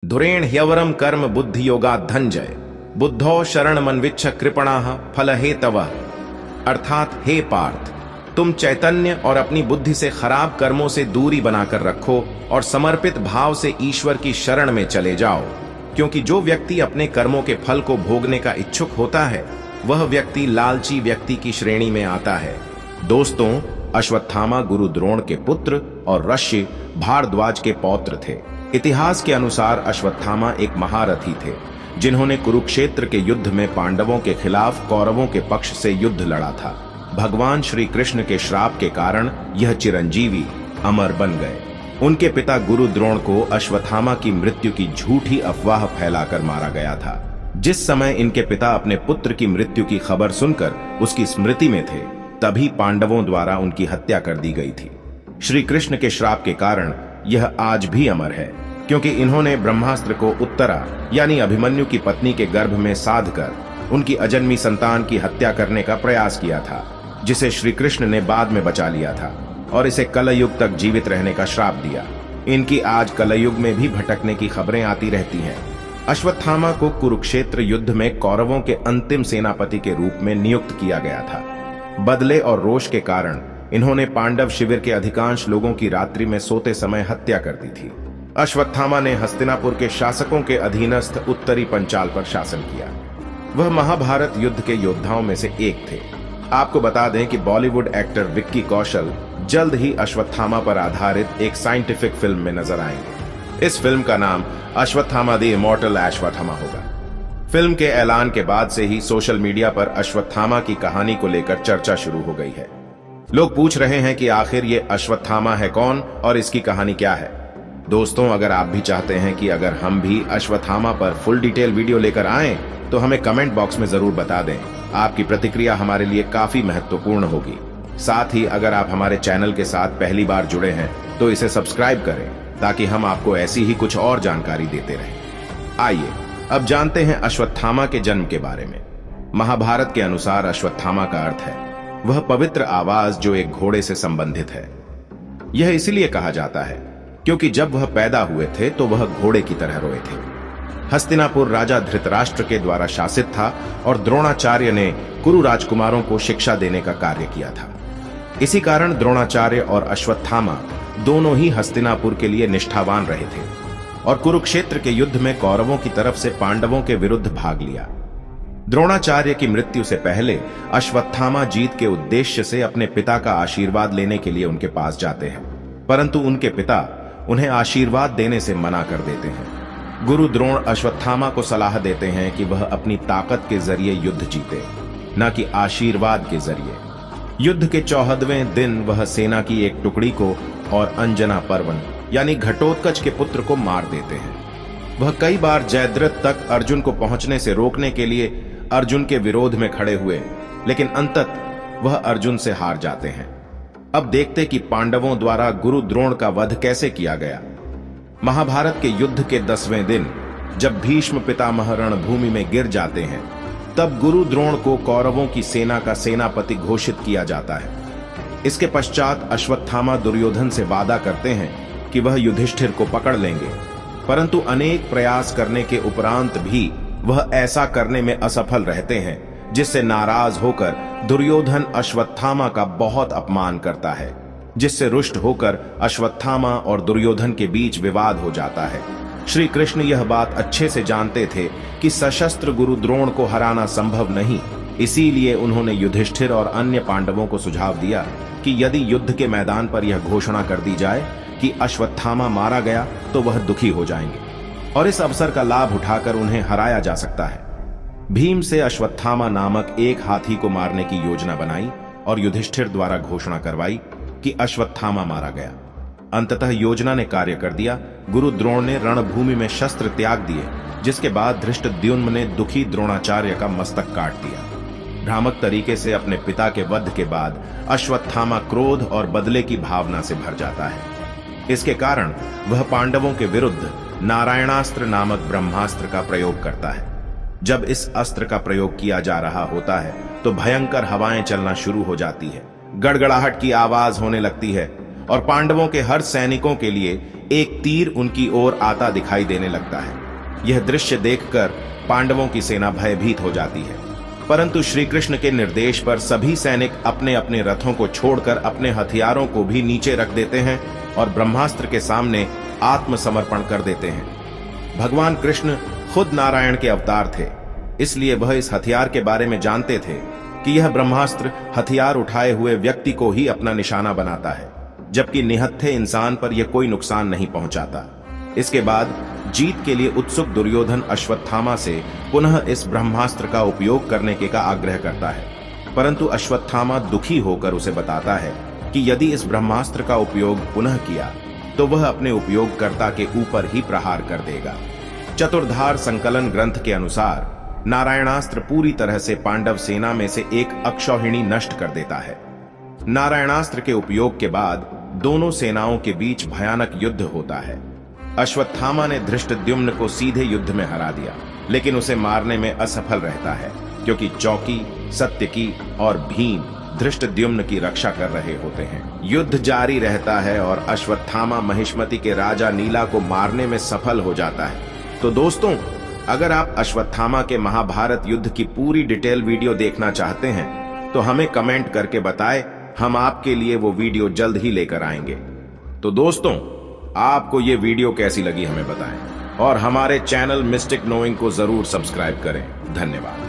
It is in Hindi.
धुरेण ह्यवरम कर्म बुद्धि योगा धनंजय बुद्धो शरण मनविच्छ कृपणाः फल हे तव। अर्थात हे पार्थ, तुम चैतन्य और अपनी बुद्धि से खराब कर्मों से दूरी बनाकर रखो और समर्पित भाव से ईश्वर की शरण में चले जाओ, क्योंकि जो व्यक्ति अपने कर्मों के फल को भोगने का इच्छुक होता है वह व्यक्ति लालची व्यक्ति की श्रेणी में आता है। दोस्तों, अश्वत्थामा गुरु द्रोण के पुत्र और ऋषि भारद्वाज के पौत्र थे। इतिहास के अनुसार अश्वत्थामा एक महारथी थे जिन्होंने कुरुक्षेत्र के युद्ध में पांडवों के खिलाफ कौरवों के पक्ष से युद्ध लड़ा था। भगवान श्री कृष्ण के श्राप के कारण यह चिरंजीवी अमर बन गए। उनके पिता गुरु द्रोण को अश्वत्थामा की मृत्यु की झूठी अफवाह फैलाकर मारा गया था। जिस समय इनके पिता अपने पुत्र की मृत्यु की खबर सुनकर उसकी स्मृति में थे, तभी पांडवों द्वारा उनकी हत्या कर दी गई थी। श्री कृष्ण के श्राप के कारण यह आज भी अमर है, क्योंकि इन्होंने ब्रह्मास्त्र को उत्तरा यानी अभिमन्यु की पत्नी के गर्भ में साध कर उनकी अजन्मी संतान की हत्या करने का प्रयास किया था, जिसे श्री कृष्ण ने बाद में बचा लिया था और इसे कलयुग तक जीवित रहने का श्राप दिया। इनकी आज कलयुग में भी भटकने की खबरें आती रहती हैं। अश्वत्थामा को कुरुक्षेत्र युद्ध में कौरवों के अंतिम सेनापति के रूप में नियुक्त किया गया था। बदले और रोष के कारण इन्होंने पांडव शिविर के अधिकांश लोगों की रात्रि में सोते समय हत्या कर दी थी। अश्वत्थामा ने हस्तिनापुर के शासकों के अधीनस्थ उत्तरी पंचाल पर शासन किया। वह महाभारत युद्ध के योद्धाओं में से एक थे। आपको बता दें कि बॉलीवुड एक्टर विक्की कौशल जल्द ही अश्वत्थामा पर आधारित एक साइंटिफिक फिल्म में नजर आएंगे। इस फिल्म का नाम अश्वत्थामा द इमॉर्टल अश्वत्थामा होगा। फिल्म के ऐलान के बाद से ही सोशल मीडिया पर अश्वत्थामा की कहानी को लेकर चर्चा शुरू हो गई है। लोग पूछ रहे हैं कि आखिर ये अश्वत्थामा है कौन और इसकी कहानी क्या है। दोस्तों, अगर आप भी चाहते हैं कि अगर हम भी अश्वत्थामा पर फुल डिटेल वीडियो लेकर आएं, तो हमें कमेंट बॉक्स में जरूर बता दें। आपकी प्रतिक्रिया हमारे लिए काफी महत्वपूर्ण होगी। साथ ही अगर आप हमारे चैनल के साथ पहली बार जुड़े हैं तो इसे सब्सक्राइब करें, ताकि हम आपको ऐसी ही कुछ और जानकारी देते रहें। आइए अब जानते हैं अश्वत्थामा के जन्म के बारे में। महाभारत के अनुसार अश्वत्थामा का अर्थ है वह पवित्र आवाज जो एक घोड़े से संबंधित है। यह इसलिए कहा जाता है क्योंकि जब वह पैदा हुए थे तो वह घोड़े की तरह रोए थे। हस्तिनापुर राजा धृतराष्ट्र के द्वारा शासित था और द्रोणाचार्य ने कुरु राजकुमारों को शिक्षा देने का कार्य किया था। इसी कारण द्रोणाचार्य और अश्वत्थामा दोनों ही हस्तिनापुर के लिए निष्ठावान रहे थे और कुरुक्षेत्र के युद्ध में कौरवों की तरफ से पांडवों के विरुद्ध भाग लिया। द्रोणाचार्य की मृत्यु से पहले अश्वत्थामा जीत के उद्देश्य से अपने पिता का आशीर्वाद लेने के लिए उनके पास जाते हैं, परंतु उनके पिता उन्हें आशीर्वाद देने से मना कर देते हैं। गुरु द्रोण अश्वत्थामा को सलाह देते हैं कि वह अपनी ताकत के जरिए युद्ध जीते, न कि आशीर्वाद के जरिए। युद्ध के 14वें दिन वह सेना की एक टुकड़ी को और अंजना पर्वन यानी घटोत्कच के पुत्र को मार देते हैं। वह कई बार जयद्रथ तक अर्जुन को पहुंचने से रोकने के लिए अर्जुन के विरोध में खड़े हुए, लेकिन अंततः वह अर्जुन से हार जाते हैं। अब देखते कि पांडवों द्वारा गुरु द्रोण का वध कैसे किया गया। महाभारत के युद्ध के 10वें दिन जब भीष्म पितामह रणभूमि में गिर जाते हैं, तब गुरु द्रोण को कौरवों की सेना का सेनापति घोषित किया जाता है। इसके पश्चात अश्वत्थामा दुर्योधन से वादा करते हैं कि वह युधिष्ठिर को पकड़ लेंगे, परंतु अनेक प्रयास करने के उपरांत भी वह ऐसा करने में असफल रहते हैं, जिससे नाराज होकर दुर्योधन अश्वत्थामा का बहुत अपमान करता है, जिससे रुष्ट होकर अश्वत्थामा और दुर्योधन के बीच विवाद हो जाता है। श्री कृष्ण यह बात अच्छे से जानते थे कि सशस्त्र गुरु द्रोण को हराना संभव नहीं, इसीलिए उन्होंने युधिष्ठिर और अन्य पांडवों को सुझाव दिया कि यदि युद्ध के मैदान पर यह घोषणा कर दी जाए कि अश्वत्थामा मारा गया तो वह दुखी हो जाएंगे और इस अवसर का लाभ उठाकर उन्हें हराया जा सकता है। भीम से अश्वत्थामा नामक एक हाथी को मारने की योजना बनाई और युधिष्ठिर द्वारा घोषणा करवाई कि अश्वत्थामा मारा गया। अंततः योजना ने कार्य कर दिया। गुरु द्रोण ने रणभूमि में शस्त्र त्याग दिए, जिसके बाद धृष्टद्युम्न ने दुखी द्रोणाचार्य का मस्तक काट दिया। भ्रामक तरीके से अपने पिता के वध के बाद अश्वत्थामा क्रोध और बदले की भावना से भर जाता है। इसके कारण वह पांडवों के विरुद्ध नारायणास्त्र नामक ब्रह्मास्त्र का प्रयोग करता है। जब इस अस्त्र का प्रयोग किया जा रहा होता है तो भयंकर हवाएं चलना शुरू हो जाती है, गड़गड़ाहट की आवाज होने लगती है और पांडवों के हर सैनिकों के लिए एक तीर उनकी ओर आता दिखाई देने लगता है। यह दृश्य देखकर पांडवों की सेना भयभीत हो जाती है, परंतु श्री कृष्ण के निर्देश पर सभी सैनिक अपने अपने रथों को छोड़कर अपने हथियारों को भी नीचे रख देते हैं और ब्रह्मास्त्र के सामने आत्मसमर्पण कर देते हैं। भगवान कृष्ण खुद नारायण के अवतार थे, इसलिए वह इस हथियार के बारे में जानते थे कि यह ब्रह्मास्त्र हथियार उठाए हुए व्यक्ति को ही अपना निशाना बनाता है, जबकि निहत्थे इंसान पर यह कोई नुकसान नहीं पहुंचाता। इसके बाद जीत के लिए उत्सुक दुर्योधन अश्वत्थामा से पुनः इस ब्रह्मास्त्र का उपयोग करने के का आग्रह करता है, परंतु अश्वत्थामा दुखी होकर उसे बताता है कि यदि इस ब्रह्मास्त्र का उपयोग पुनः किया तो वह अपने उपयोगकर्ता के ऊपर ही प्रहार कर देगा। चतुर्धार संकलन ग्रंथ के अनुसार नारायणास्त्र पूरी तरह से पांडव सेना में से एक अक्षौहिणी नष्ट कर देता है। नारायणास्त्र के उपयोग के बाद दोनों सेनाओं के बीच भयानक युद्ध होता है। अश्वत्थामा ने धृष्टद्युम्न को सीधे युद्ध में हरा दिया, लेकिन उसे मारने में असफल रहता है, क्योंकि चौकी, सत्यकी और भीम धृष्टद्युम्न की रक्षा कर रहे होते हैं। युद्ध जारी रहता है और अश्वत्थामा महिष्मति के राजा नीला को मारने में सफल हो जाता है। तो दोस्तों, अगर आप अश्वत्थामा के महाभारत युद्ध की पूरी डिटेल वीडियो देखना चाहते हैं तो हमें कमेंट करके बताएं, हम आपके लिए वो वीडियो जल्द ही लेकर आएंगे। तो दोस्तों, आपको ये वीडियो कैसी लगी हमें बताएं और हमारे चैनल मिस्टिक नोइंग को जरूर सब्सक्राइब करें। धन्यवाद।